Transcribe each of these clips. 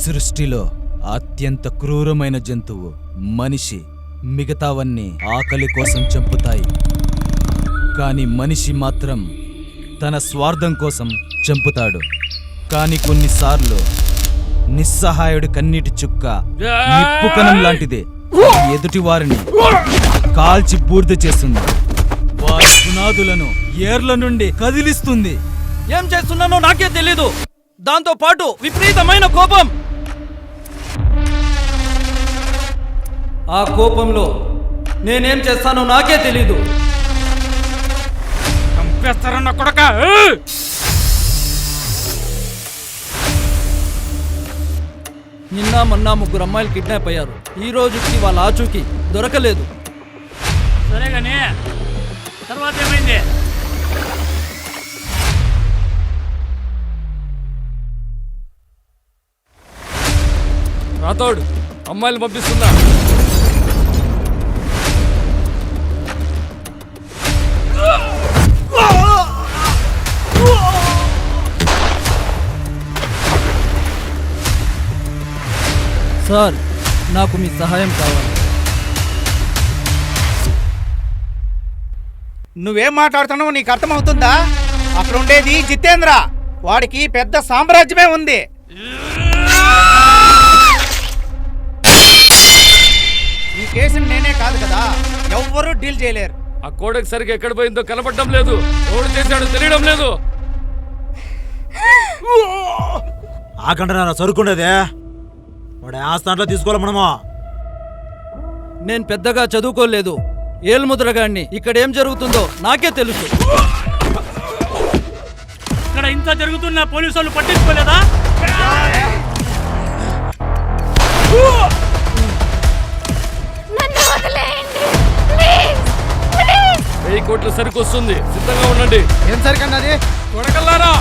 సృష్టిలో అత్యంత క్రూరమైన జంతువు మనిషి. మిగతావన్నీ ఆకలి కోసం చంపుతాయి, కానీ మనిషి మాత్రం తన స్వార్థం కోసం చంపుతాడు. కానీ కొన్నిసార్లు నిస్సహాయుడి కన్నీటి చుక్క నిప్పు కణం లాంటిది ఎదుటి వారిని కాల్చి బూర్ద చేస్తుంది, వారి పునాదులను ఏర్ల నుండి కదిలిస్తుంది. ఏం చేస్తున్నానో నాకే తెలీదు. దాంతో పాటు విపరీతమైన కోపం. ఆ కోపంలో నేనేం చేస్తానో నాకే తెలీదు. చంపేస్తారన్న కొడక. నిన్న మొన్న 3 అమ్మాయిలు కిడ్నాప్ అయ్యారు. ఈ రోజుకి వాళ్ళ ఆచూకీ దొరకలేదు. సరేగానే తర్వాత ఏమైంది? రాతోడు అమ్మాయిలు పంపిస్తున్నా. సార్, నాకు మీ సహాయం కావాలి. నువ్వేం మాట్లాడుతున్నావు నీకు అర్థమవుతుందా? అక్కడ ఉండేది జితేంద్ర. వాడికి పెద్ద సామ్రాజ్యమే ఉంది. ఈ కేసుని నేనే కాదు కదా, ఎవ్వరూ డీల్ చేయలేరు. ఆ కోడకి సరిగ్గా ఎక్కడ పోయిందో కనపడడం లేదు. ఎవడు చేశాడో తెలియడం లేదు. ఆకంటే సరుకుండేదే వాడు ఆస్థానంలో తీసుకోవాలి. మనము నేను పెద్దగా చదువుకోలేదు. ఏల్ముద్రగాడిని. ఇక్కడేం జరుగుతుందో నాకే తెలుసు. ఇక్కడ ఇంత జరుగుతున్నా పోలీసు వాళ్ళు పట్టించుకోలేదా? 1000 కోట్ల సరుకు వస్తుంది, సిద్ధంగా ఉండండి. ఏం సరికన్నది? కొడకల్లారా,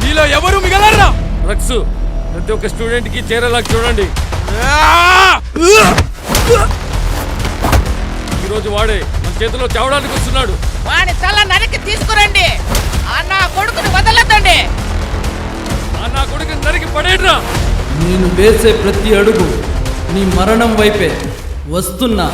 మీలో ఎవరు మిగలరా? డ్రగ్స్ ప్రతి ఒక్క స్టూడెంట్ కి చేరేలా చూడండి. ఈరోజు వాడే మన చేతిలో చావడానికి వస్తున్నాడు. వాడి తల నరికి తీసుకురండి. అన్న కొడుకుని వదలొద్దండి. నా కొడుకుని నరికి పడేడ్రా. నేను వేసే ప్రతి అడుగు నీ మరణం వైపే వస్తున్నా.